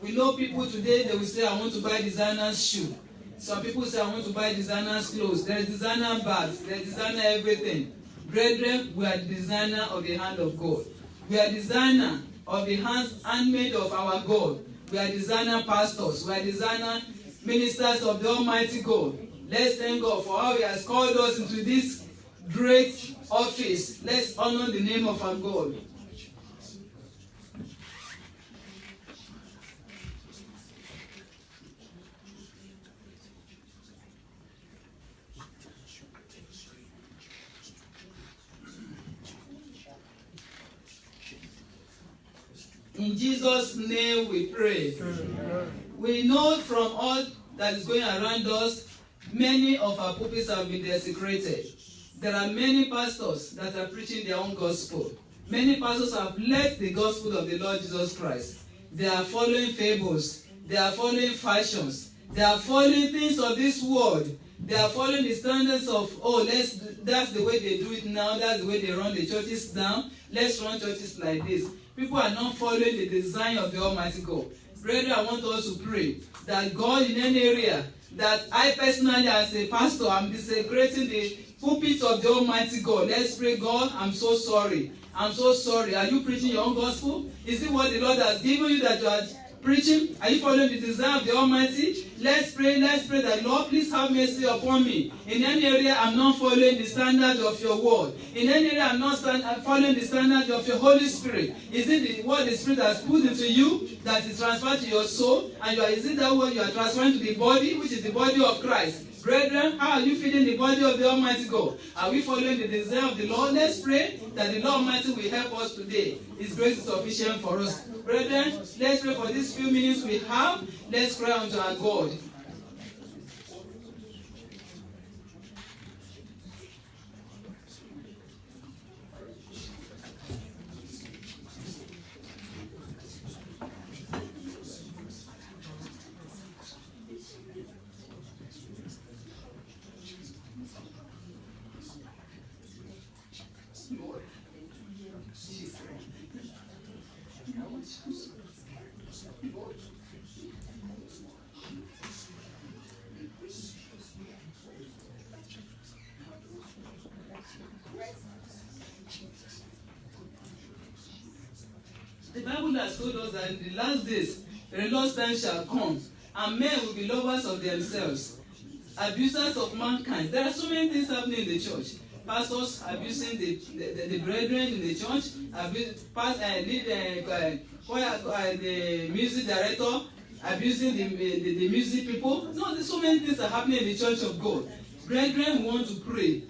We know people today, they will say, I want to buy designer's shoe. Some people say, I want to buy designer's clothes. There's designer bags. There's designer everything. Brethren, we are the designer of the hand of God. We are designer of the handmaid of our God. We are designer pastors. We are designer ministers of the Almighty God. Let's thank God for how he has called us into this great office. Let's honor the name of our God. In Jesus' name we pray. We know from all that is going around us, many of our pulpits have been desecrated. There are many pastors that are preaching their own gospel. Many pastors have left the gospel of the Lord Jesus Christ. They are following fables. They are following fashions. They are following things of this world. They are following the standards of, that's the way they do it now. That's the way they run the churches now. Let's run churches like this. People are not following the design of the Almighty God. Brethren, I want us to pray that God in any area, that I personally as a pastor, I'm desecrating the pulpit of the Almighty God. Let's pray, God, I'm so sorry. I'm so sorry. Are you preaching your own gospel? Is it what the Lord has given you that you are preaching? Are you following the design of the Almighty? Let's pray that, Lord, please have mercy upon me. In any area, I'm not following the standard of your word. In any area, I'm not following the standard of your Holy Spirit. Is it what the Spirit has put into you that is transferred to your soul? And is it that what you are transferring to the body, which is the body of Christ? Brethren, how are you feeding the body of the Almighty God? Are we following the desire of the Lord? Let's pray that the Lord Almighty will help us today. His grace is sufficient for us. Brethren, let's pray for these few minutes we have. Let's cry unto our God. The Bible has told us that in the last days, the lost time shall come, and men will be lovers of themselves, abusers of mankind. There are so many things happening in the church. Pastors abusing the brethren in the church, the music director abusing the music people. No, there's so many things that are happening in the church of God. Brethren, we want to pray.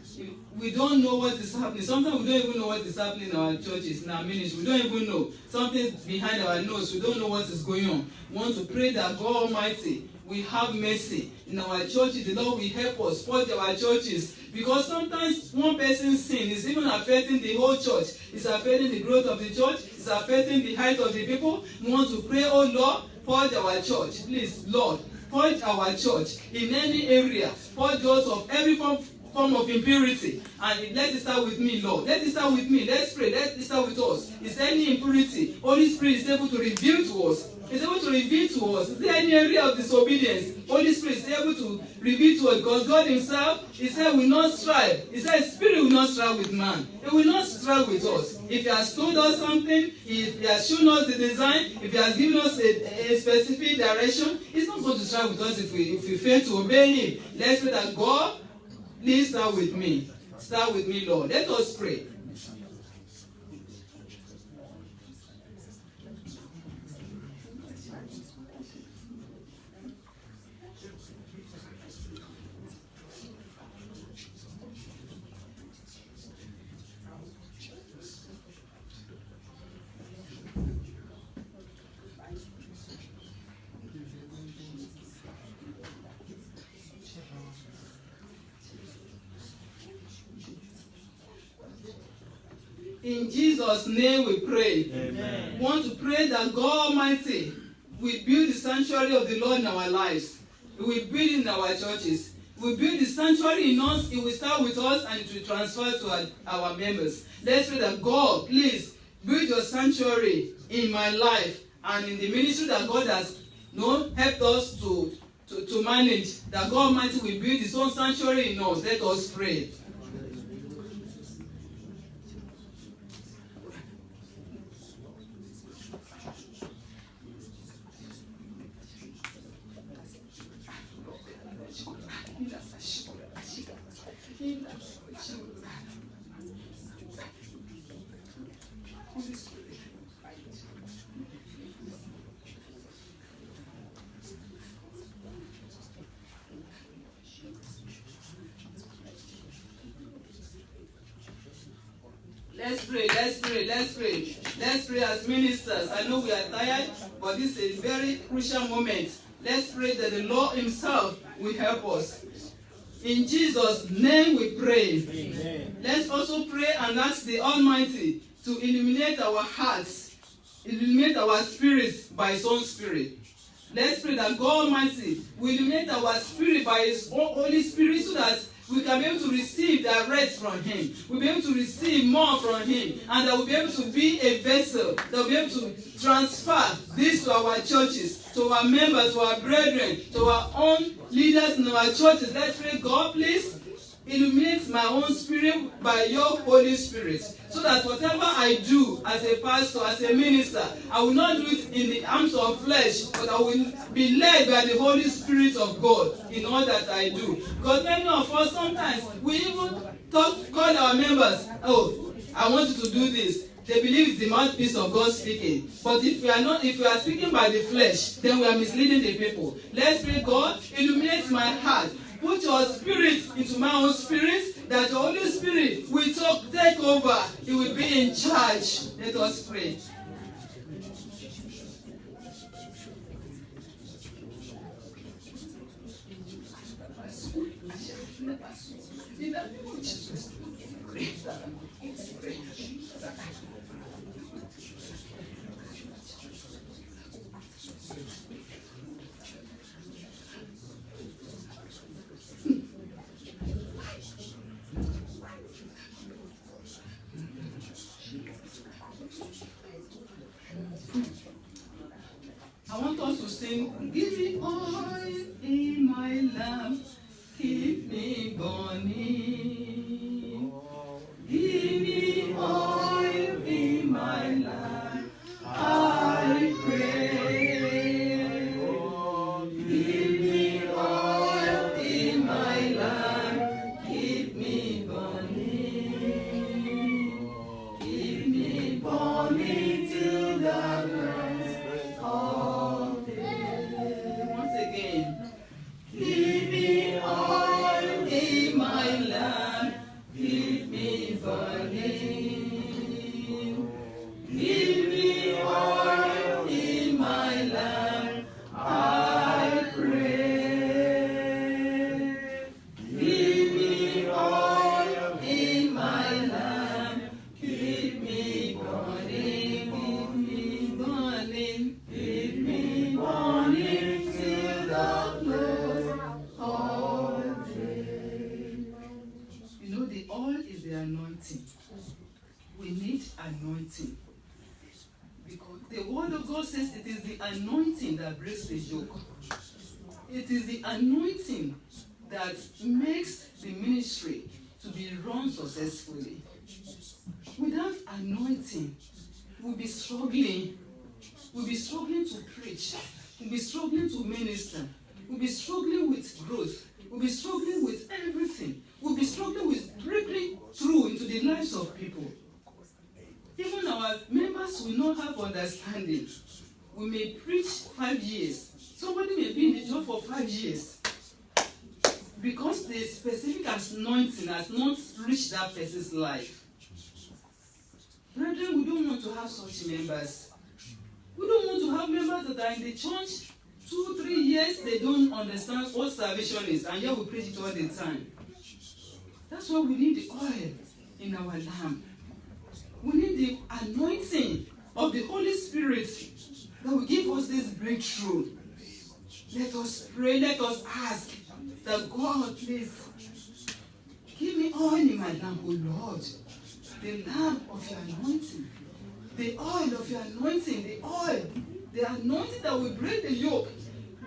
We don't know what is happening. Sometimes we don't even know what is happening in our churches, in our ministry. We don't even know. Something's behind our nose. We don't know what is going on. We want to pray that God Almighty will have mercy in our churches. The Lord will help us purge our churches. Because sometimes one person's sin is even affecting the whole church. It's affecting the growth of the church. It's affecting the height of the people. We want to pray, oh Lord, purge our church. Please, Lord, purge our church in any area. Purge us of every form form of impurity. And let it start with me, Lord. Let it start with me. Let's pray. Let it start with us. Is there any impurity? Holy Spirit is able to reveal to us. Is able to reveal to us. Is there any area of disobedience? Holy Spirit is able to reveal to us. Because God Himself, He said, will not strive. He said, Spirit will not strive with man. He will not strive with us. If He has told us something, if He has shown us the design, if He has given us a specific direction, He's not going to strive with us if we fail to obey Him. Let's pray that God, please start with me. Start with me, Lord. Let us pray. In Jesus' name we pray. Amen. We want to pray that God Almighty will build the sanctuary of the Lord in our lives. He will build it in our churches. He will build the sanctuary in us. It will start with us and it will transfer to our members. Let's pray that God, please, build your sanctuary in my life and in the ministry that God has helped us to manage. That God Almighty will build His own sanctuary in us. Let us pray. Let's pray, let's pray, let's pray. Let's pray as ministers. I know we are tired, but this is a very crucial moment. Let's pray that the Lord Himself will help us. In Jesus' name we pray. Amen. Let's also pray and ask the Almighty to illuminate our hearts, illuminate our spirits by His own Spirit. Let's pray that God Almighty will illuminate our spirit by His own Holy Spirit so that we can be able to receive direct from Him. We'll be able to receive more from Him. And that we'll be able to be a vessel that will be able to transfer this to our churches, to our members, to our brethren, to our own leaders in our churches. Let's pray, God, please illuminate my own spirit by your Holy Spirit. So that whatever I do as a pastor, as a minister, I will not do it in the arms of flesh, but I will be led by the Holy Spirit of God in all that I do. Because many of us sometimes, we even call our members, oh, I want you to do this. They believe it's the mouthpiece of God speaking. But if we are speaking by the flesh, then we are misleading the people. Let's pray, God, illuminate my heart. Put your spirit into my own spirit, that the Holy Spirit will take over. He will be in charge. Let us pray. In the name of Jesus. I want us to sing, give me oil in my lamp, keep me burning. Give me oil in my lamp, I pray. Give me oil in my lamp, keep me burning. Keep me burning till the rise of day. Once again. Give me oil in my lamp. The word of God says it is the anointing that breaks the yoke. It is the anointing that makes the ministry to be run successfully. Without anointing, we'll be struggling. We'll be struggling to preach. We'll be struggling to minister. We'll be struggling with growth. We'll be struggling with everything. We'll be struggling with breaking through into the lives of people. Even our members will not have understanding. We may preach 5 years. Somebody may be in the job for 5 years. Because the specific anointing has not reached that person's life. Brethren, we don't want to have such members. We don't want to have members that are in the church 2-3 years, they don't understand what salvation is, and yet we preach it all the time. That's why we need the oil in our lamp. We need the anointing of the Holy Spirit that will give us this breakthrough. Let us pray, let us ask that God, please, give me oil in my lamp, O Lord. The lamp of your anointing. The oil of your anointing, the oil. The anointing that will break the yoke.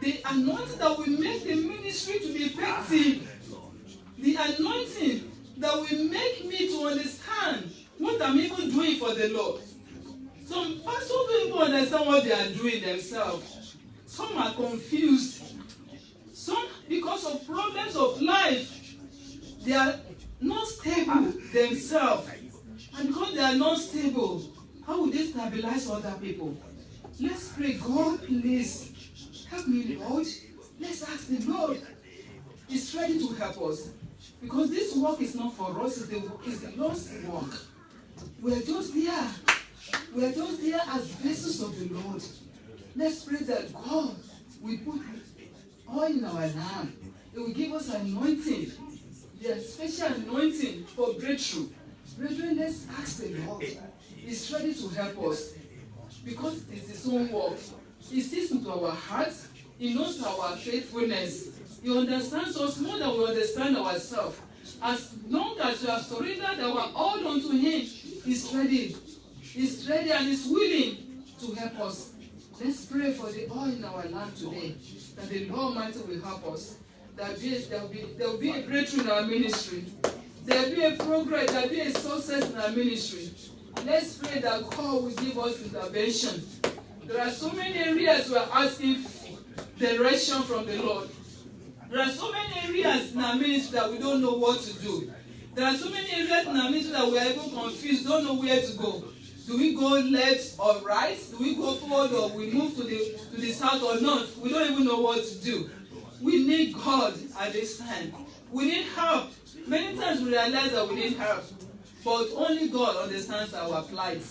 The anointing that will make the ministry to be effective. The anointing that will make me to understand what I'm even doing for the Lord. Some pastors don't even understand what they are doing themselves. Some are confused. Some, because of problems of life, they are not stable themselves. And because they are not stable, how will they stabilize other people? Let's pray, God, please help me, Lord. Let's ask the Lord. He's ready to help us. Because this work is not for us, it's the Lord's work. We are just there. We are just there as vessels of the Lord. Let's pray that God will put oil in our lamp. It will give us anointing. The special anointing for breakthrough. Brethren, let's ask the Lord. He's ready to help us. Because it's His own work. He sees into our hearts. He knows our faithfulness. He understands us more than we understand ourselves. As long as we have surrendered our all unto Him, He's ready. He's ready and He's willing to help us. Let's pray for the oil in our lamp today. That the Lord Almighty will help us. That there will be a breakthrough in our ministry. There will be a progress. There will be a success in our ministry. Let's pray that God will give us intervention. There are so many areas we are asking direction from the Lord. There are so many areas in our ministry that we don't know what to do. There are so many areas in our ministry that we are even confused, don't know where to go. Do we go left or right? Do we go forward or we move to the south or north? We don't even know what to do. We need God at this time. We need help. Many times we realize that we need help. But only God understands our plight.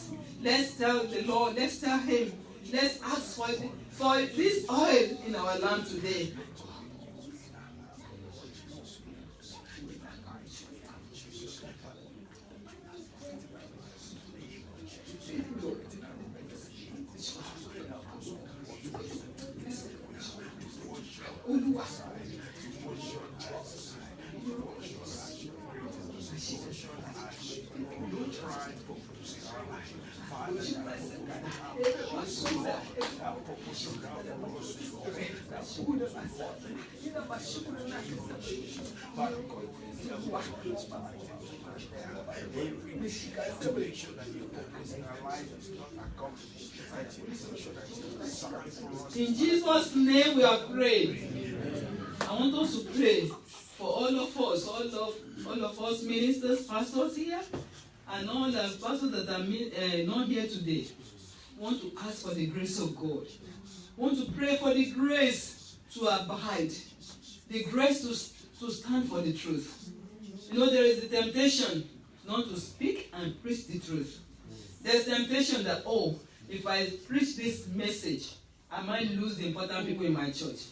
Let's tell the Lord, let's tell Him, let's ask for this oil in our lamp today. In Jesus' name we are praying. I want us to pray for all of us ministers, pastors here, and all the pastors that are not here today. Want to ask for the grace of God. Want to pray for the grace to abide, the grace to stand for the truth. You know, there is a temptation not to speak and preach the truth. There's temptation that, if I preach this message, I might lose the important people in my church.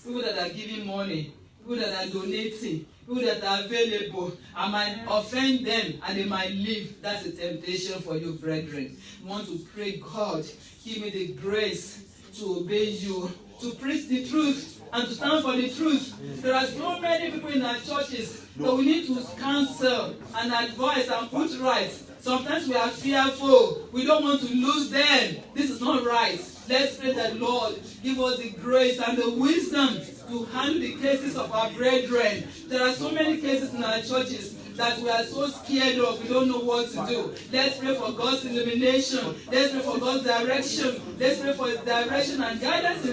People that are giving money, people that are donating, people that are available. I might offend them and they might leave. That's a temptation for you, brethren. You want to pray, God, give me the grace to obey you, to preach the truth and to stand for the truth. There are so many people in our churches that we need to counsel and advise and put right. Sometimes we are fearful. We don't want to lose them. This is is not right. Let's pray that Lord give us the grace and the wisdom to handle the cases of our brethren. There are so many cases in our churches that we are so scared of, we don't know what to do. Let's pray for God's illumination. Let's pray for God's direction. Let's pray for His direction and guidance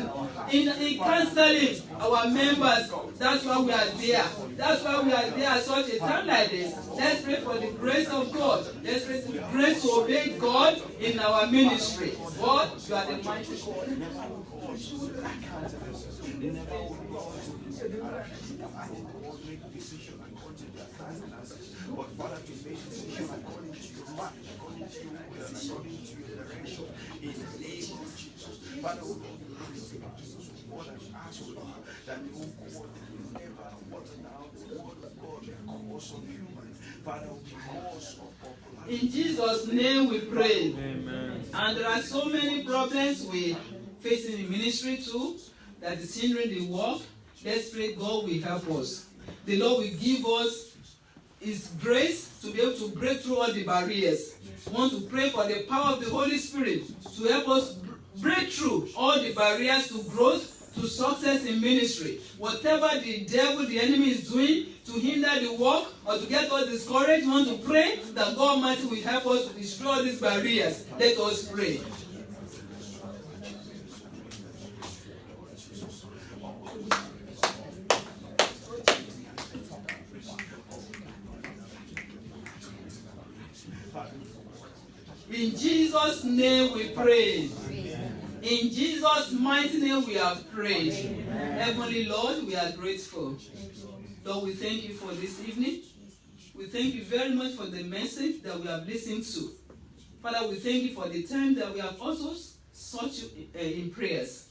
in counseling our members. That's why we are there. That's why we are there at such a time like this. Let's pray for the grace of God. Let's pray for the grace to obey God in our ministry. God, you are the mighty God. But Father, to make decisions according to your mind, according to your will, according to your direction, in the name of Jesus. Father, we Lord, you pray for Jesus, Lord, and ask, Lord, that you God will never water down the word of God because of human. Father, because of popularity. In Jesus' name we pray. Amen. And there are so many problems we facing in ministry too that is hindering the work. Let's pray God will help us. The Lord will give us His grace to be able to break through all the barriers. We want to pray for the power of the Holy Spirit to help us break through all the barriers to growth, to success in ministry. Whatever the devil, the enemy is doing to hinder the work or to get us discouraged, we want to pray that God Almighty will help us to destroy all these barriers. Let us pray. In Jesus' name we pray. In Jesus' mighty name we have prayed. Heavenly Lord, we are grateful. Lord, we thank you for this evening. We thank you very much for the message that we have listened to. Father, we thank you for the time that we have also sought you in prayers.